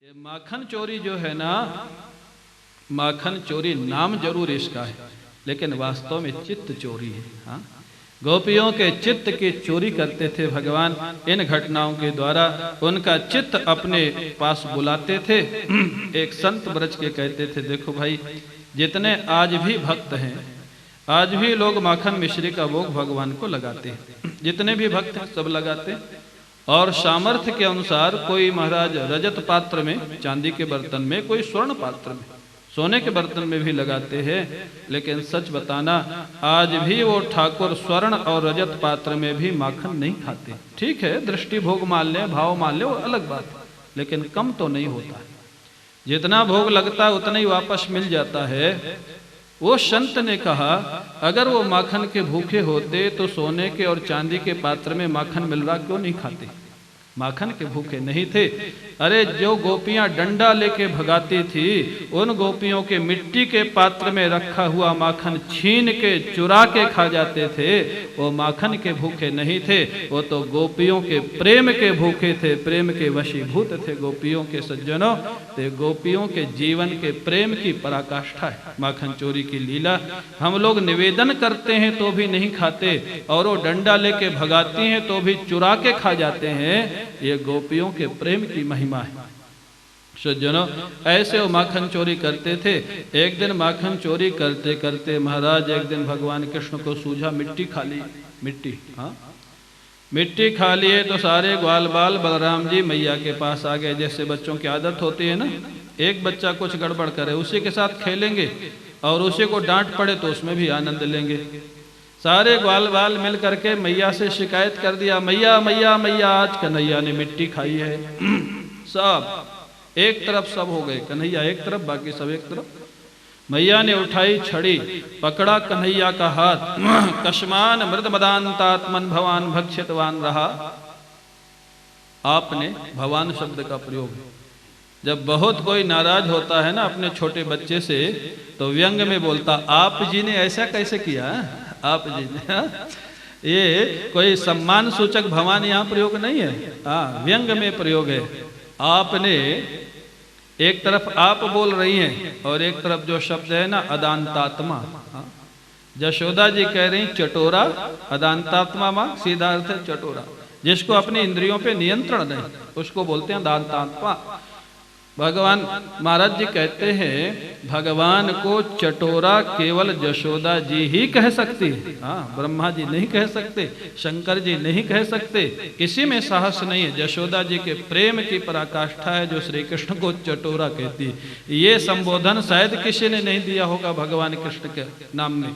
ये माखन चोरी जो है ना, माखन चोरी नाम जरूर इसका है, लेकिन वास्तव में चित्त चोरी है। हाँ, गोपियों के चित्त की चोरी करते थे भगवान। इन घटनाओं के द्वारा उनका चित्त अपने पास बुलाते थे। एक संत ब्रज के कहते थे, देखो भाई, जितने आज भी भक्त हैं, आज भी लोग माखन मिश्री का भोग भगवान को लगाते हैं, जितने भी भक्त हैं सब लगाते हैं। और सामर्थ्य के अनुसार कोई महाराज रजत पात्र में, चांदी के बर्तन में, कोई स्वर्ण पात्र में, सोने के बर्तन में भी लगाते हैं। लेकिन सच बताना, आज भी वो ठाकुर स्वर्ण और रजत पात्र में भी माखन नहीं खाते। ठीक है, दृष्टि भोग मान ले, भाव मान ले, वो अलग बात है, लेकिन कम तो नहीं होता। जितना भोग लगता है उतना ही वापस मिल जाता है। वो संत ने कहा, अगर वो माखन के भूखे होते तो सोने के और चांदी के पात्र में माखन मिल रहा क्यों नहीं खाते? माखन के भूखे नहीं थे। अरे जो गोपियां डंडा लेके भगाती थी, उन गोपियों के मिट्टी के पात्र में रखा हुआ माखन छीन के चुरा के खा जाते थे। वो माखन के भूखे नहीं थे, वो तो गोपियों के प्रेम के भूखे थे, प्रेम के वशीभूत थे गोपियों के सज्जनों। तो गोपियों के जीवन के प्रेम की पराकाष्ठा है माखन चोरी की लीला। हम लोग निवेदन करते हैं तो भी नहीं खाते, और वो डंडा लेके भगाती हैं तो भी चुरा के खा जाते हैं। ये गोपियों के प्रेम की महिमा है सज्जनों। ऐसे वो माखन चोरी करते थे। एक दिन माखन चोरी करते करते महाराज एक दिन भगवान कृष्ण को सूझा, मिट्टी खा ली, मिट्टी। हाँ, मिट्टी खा लिए तो सारे ग्वाल बाल बलराम जी मैया के पास आ गए। जैसे बच्चों की आदत होती है ना, एक बच्चा कुछ गड़बड़ करे उसी के साथ खेलेंगे, और उसी को डांट पड़े तो उसमें भी आनंद लेंगे। सारे ग्वाल बाल मिल करके मैया से शिकायत कर दिया, मैया मैया मैया, आज कन्हैया ने मिट्टी खाई है। सब एक तरफ सब हो गए, कन्हैया एक तरफ, बाकी सब एक तरफ। मैया ने उठाई छड़ी, पकड़ा कन्हैया का हाथ, कश्मान मृद मदांतात्मन भवान भक्षितवान रहा। आपने भवान शब्द का प्रयोग है। जब बहुत कोई नाराज होता है ना अपने छोटे बच्चे से, तो व्यंग में बोलता, आप जी ने ऐसा कैसे किया, आप जी ने। ये कोई सम्मान सूचक भवान यहाँ प्रयोग नहीं है, हाँ, व्यंग में प्रयोग है। आपने, एक तरफ आप बोल रही हैं और एक तरफ जो शब्द है ना अदांतात्मा। यशोदा जी कह रही चटोरा, अदांतात्मा मां सीधा अर्थ है चटोरा। जिसको अपनी इंद्रियों पे नियंत्रण नहीं, उसको बोलते हैं अदांतात्मा। भगवान महाराज जी कहते हैं, भगवान को चटोरा केवल यशोदा जी ही कह सकती है। हाँ, ब्रह्मा जी नहीं कह सकते, शंकर जी नहीं कह सकते, किसी में साहस नहीं है। यशोदा जी के प्रेम की पराकाष्ठा है जो श्री कृष्ण को चटोरा कहती है। ये संबोधन शायद किसी ने नहीं दिया होगा भगवान कृष्ण के नाम में।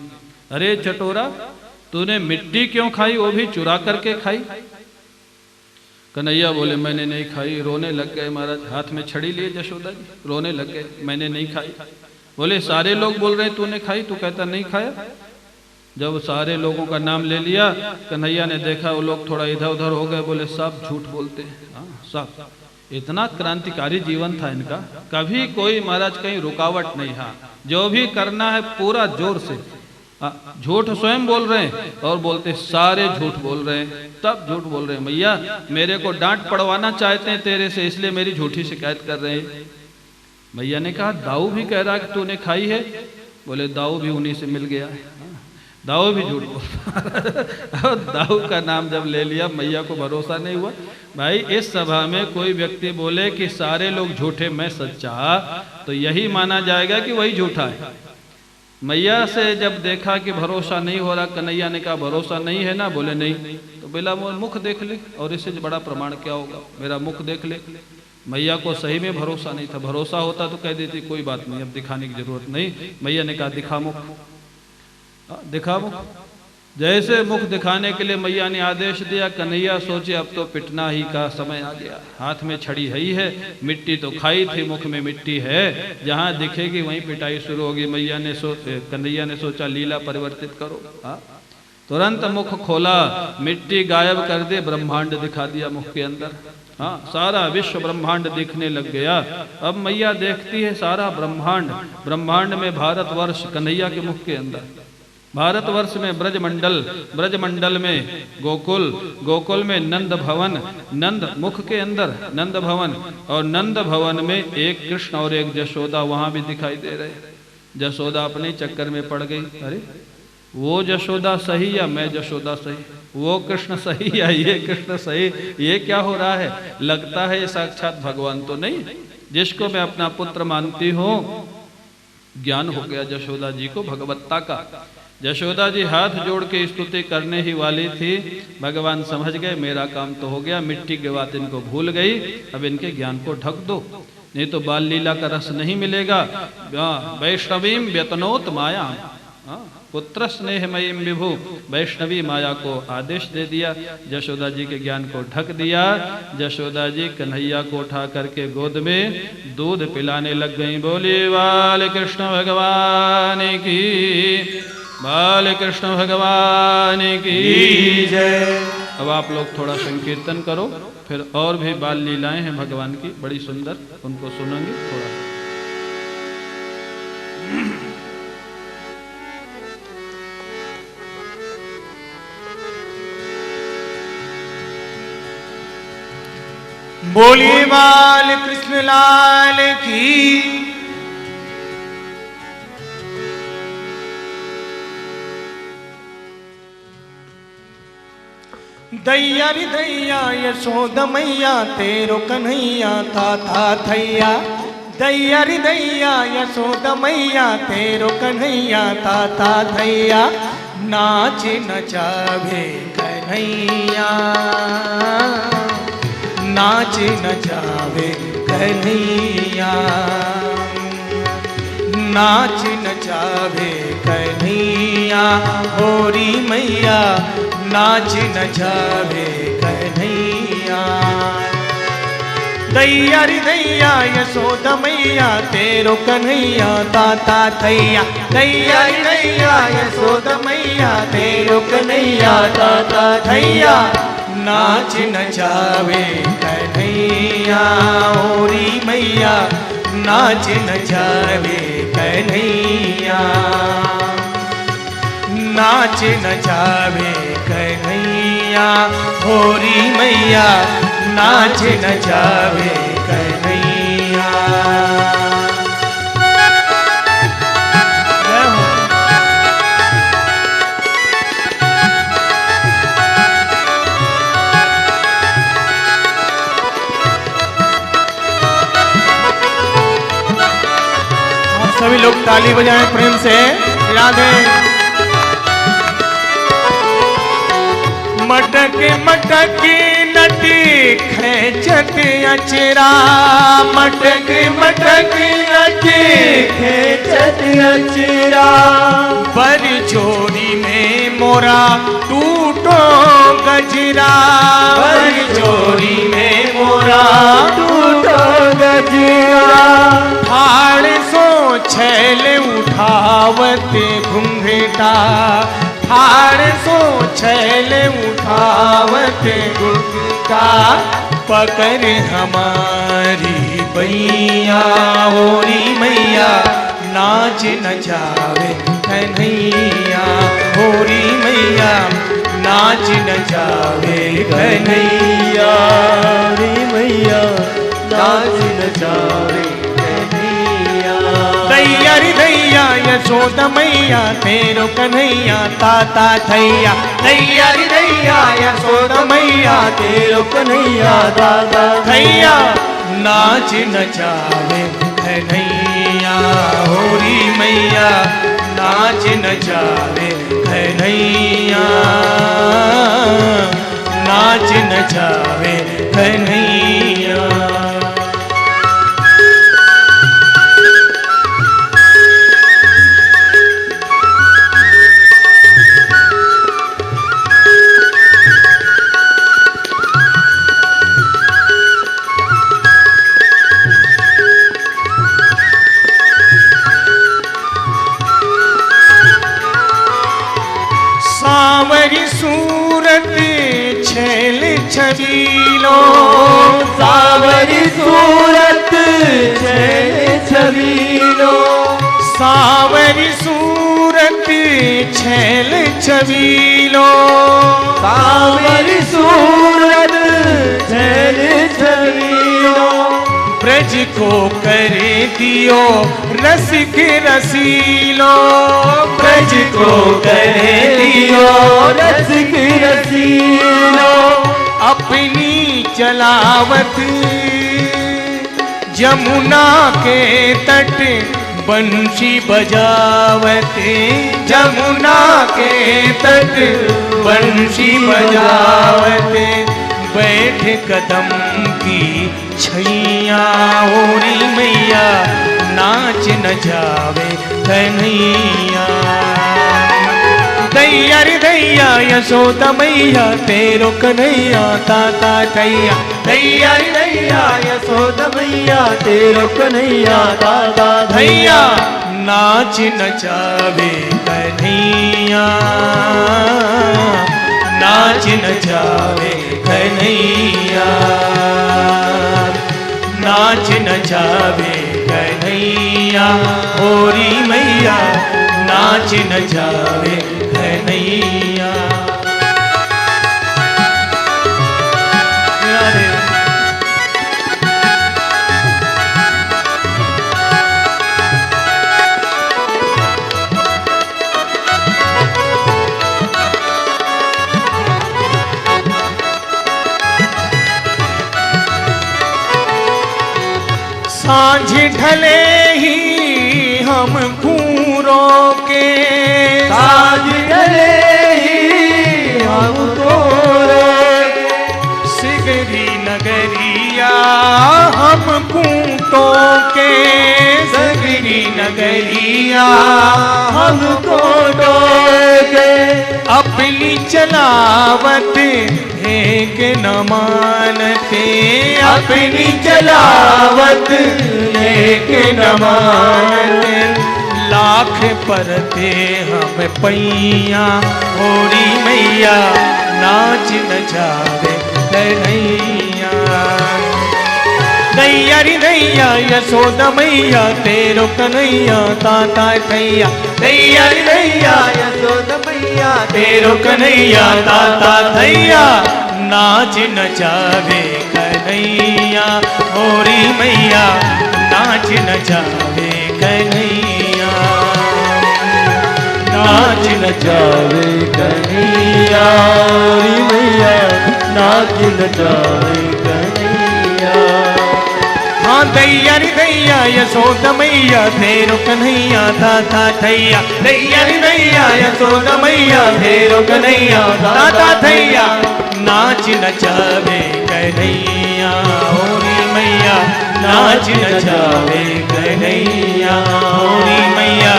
अरे चटोरा, तूने मिट्टी क्यों खाई, वो भी चुरा करके खाई? कन्हैया बोले, मैंने नहीं खाई। रोने लग गए महाराज, हाथ में छड़ी लिए यशोदा जी, रोने लग गए, मैंने नहीं खाई। बोले, सारे लोग बोल रहे तूने खाई, तू कहता नहीं खाया। जब सारे लोगों का नाम ले लिया, कन्हैया ने देखा वो लोग थोड़ा इधर उधर हो गए, बोले सब झूठ बोलते हैं। हाँ, सब। इतना क्रांतिकारी जीवन था इनका, कभी कोई महाराज कहीं रुकावट नहीं। हाँ, जो भी करना है पूरा जोर से। झूठ स्वयं बोल रहे हैं और बोलते सारे झूठ बोल रहे हैं, तब झूठ बोल रहे हैं। मैया मेरे को डांट पड़वाना चाहते हैं तेरे से, इसलिए मेरी झूठी शिकायत कर रहे हैं। मैया ने कहा, दाऊ भी कह रहा कि तूने खाई है। बोले, दाऊ भी उन्हीं से मिल गया है, दाऊ भी झूठ बोल। दाऊ का नाम जब ले लिया, मैया को भरोसा नहीं हुआ। भाई, इस सभा में कोई व्यक्ति बोले कि सारे लोग झूठे मैं सच्चा, तो यही माना जाएगा कि वही झूठा है। मैया से जब देखा कि भरोसा नहीं हो रहा, कन्हैया ने कहा, भरोसा नहीं है ना? बोले नहीं। तो बोला, वो मुख देख ले, और इससे बड़ा प्रमाण क्या होगा, मेरा मुख देख ले। मैया को सही में भरोसा नहीं था। भरोसा होता तो कह देती कोई बात नहीं, अब दिखाने की जरूरत नहीं। मैया ने कहा, दिखा मुख, दिखा मुख। जैसे मुख दिखाने के लिए मैया ने आदेश दिया, कन्हैया सोचे अब तो पिटना ही का समय आ गया। हाथ में छड़ी है ही है, मिट्टी तो खाई थी, मुख में मिट्टी है, जहां दिखेगी वहीं पिटाई शुरू होगी। मैया ने कन्हैया ने सोचा लीला परिवर्तित करो। हाँ, तुरंत मुख खोला, मिट्टी गायब कर दे, ब्रह्मांड दिखा दिया मुख के अंदर। हाँ, सारा विश्व ब्रह्मांड दिखने लग गया। अब मैया देखती है सारा ब्रह्मांड, ब्रह्मांड में भारतवर्ष कन्हैया के मुख के अंदर। भारतवर्ष में ब्रजमंडल में गोकुल, गोकुल में नंद भवन, नंद मुख के अंदर नंद भवन, और नंद भवन में एक कृष्ण और एक जशोदा वहां भी दिखाई दे रहे। जशोदा अपने चक्कर में पड़ गई, अरे वो जशोदा सही या मैं जशोदा सही, वो कृष्ण सही या ये कृष्ण सही, ये क्या हो रहा है? लगता है ये साक्षात भगवान तो नहीं, जिसको मैं अपना पुत्र मानती हूँ। ज्ञान हो गया जशोदा जी को भगवत्ता का। जशोदा जी हाथ जोड़ के स्तुति करने ही वाली थी, भगवान समझ गए मेरा काम तो हो गया, मिट्टी के बात इनको भूल गई, अब इनके ज्ञान को ढक दो, नहीं तो बाल लीला का रस नहीं मिलेगा। वैष्णवीम व्यतनोत माया, पुत्र स्नेहमयीम विभु, वैष्णवी माया को आदेश दे दिया, जशोदा जी के ज्ञान को ढक दिया। जशोदा जी कन्हैया को उठा करके गोद में दूध पिलाने लग गई। बोली बाल कृष्ण भगवान की, बाल कृष्ण भगवान की जय। अब आप लोग थोड़ा संकीर्तन करो, फिर और भी बाल लीलाएं हैं भगवान की बड़ी सुंदर, उनको सुनेंगे थोड़ा। बोलिए बाल कृष्ण लाल की। दैया रे दैया यशोदा मैया तेरो कन्हैया था थैया। दैया रे दैया यशोदा मैया तेरो कन्हैया था थैया। नाच नचावे कन्हैया, नाच नचावे कन्हैया, नाच नचावे कन्हैया। होरी मैया नाच नचावे कन्हैया। दैया रे दैया यशोदा मैया तेरो कन्हैया था थैया। दैया रे दैया यशोदा मैया तेरो कन्हैया था थैया। नाच नचावे कन्हैया, होरी मैया नाच नचावे कन्हैया। नाच नचावे कन्हैया, होरी मैया नाच नचावे कन्हैया। सभी लोग ताली बजाएं प्रेम से। राधे। मटक मटक नटी खेचत अचरा, मटक मटक नटी खेचत अचरा। बर जोड़ी में मोरा टूटो गजरा, बर जोड़ी में मोरा टूटो गजरा। फाड़ सो छैल उठावत घुंघटा, फाड़ सो छैल उठावत घुंघटा। पकड़ हमारी बैया, होरी मैया नाच नचावे कन्हैया। होरी मैया नाच नचावे कन्हैया। होरी मैया नाच नचावे कन्हैया। दैया रे दैया यशोदा मैया तेरो कन्हैया था थैया। दैया रे दैया यशोदा मैया तेरो कन्हैया था थैया। नाच नचावे कन्हैया, होरी मैया नाच नचावे कन्हैया। नाच नचावे कन्हैया। सावरी सूरत छैल छबीलो, सावरी सूरत छैल छबीलो। सावरी सूरत छैल छबीलो, सांवर सूरत छैल छबीलो, ब्रज को कर दियो रसिक रसीलो, ब्रज को कर दियो रसिक रसीलो, अपनी चलावत जमुना के तट बंशी बजावते, जमुना के तट बंशी बजावते, बैठ कदम की छैया होरी मैया, नाच न जावे कन्हैया। दैया रे दैया यशोदा मैया, तेरो कन्हैया ताता थैया, दैया रे दैया यशोदा मैया, तेरो कन्हैया दादा भैया नाच नचावे कन्हैया, नाच नचावे कन्हैया, नाच नचावे कन्हैया, होरी मैया नाच नचावे कन्हैया। सांझ ढले ही हम घूरों के, साज गले ही हमको सिगरी नगरिया हम कूटों के, सिगरी नगरिया हमको डोगे, अपनी चलावत एक न मानते, अपनी चलावत एक न मानते, लाख परते हम पैया, होरी मैया नाच न जावे कन्हैया। दैया रे दैया यशोदा मैया, तेरो कन्हैया ताता थैया, दैया रे दैया यशोदा मैया, तेरो कन्हैया ताता थैया, नाच नचावे कन्हैया, होरी मैया नाच नचावे कन्हैया, नाच नचावे कन्हैया, री मैया नाच नचावे कन्हैया। हाँ दैया रे दैया यशोदा मैया, तेरो कन्हैया ताता थैया, दैया रे दैया यशोदा मैया, तेरो कन्हैया ताता थैया, नाच नचावे कन्हैया, होरी मैया नाच नचावे कन्हैया, होरी मैया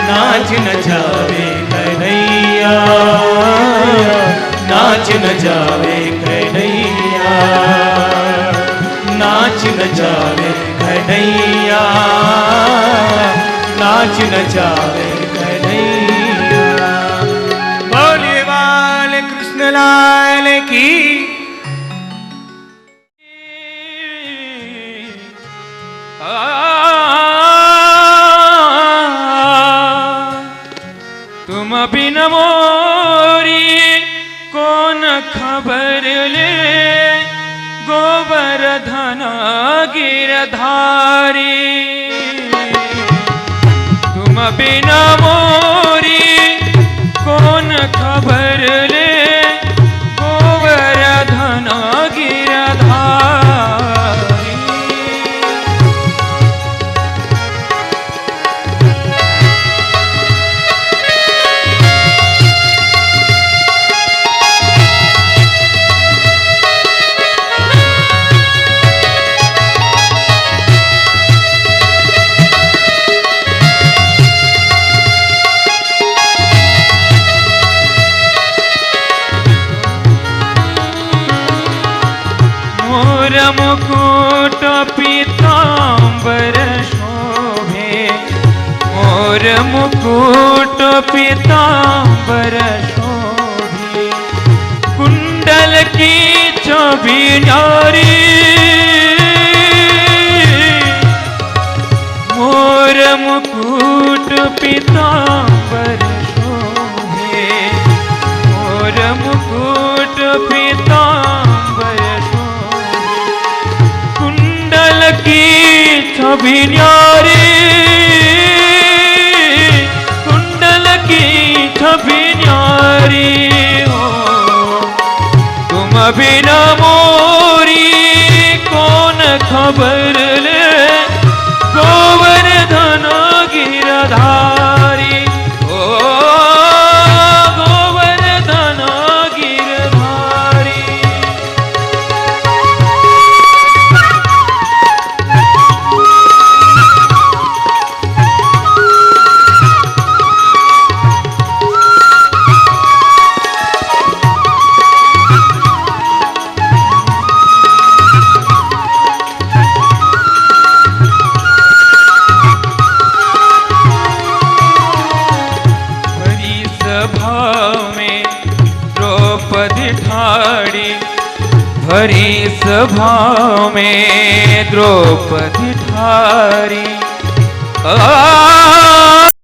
नाच नचावे कन्हैया, नाच नचावे कन्हैया, नाच नचावे कन्हैया, नाच नचावे कन्हैया। बोले बाल कृष्ण लाल की। तुम बिन मोरी कौन खबर ले, गोवर्धन गिरधारी। तुम बिन मोरी कौन खबर ले, गोवर्धन गिरधारी। मुकुट पीतांबर शोभे, मोर मुकुट पीतांबर शोभे, कुंडल की छवि नारी। मोर मुकुट पीतांबर शोभे, छवि न्यारी, कुंडल की छवि न्यारी हो। तुम बिना मोरी कौन खबर ले, गोवर्धन गिरधारी ओ गोवर्धन गिरधारी। भरी सभा में द्रौपदी ठारी।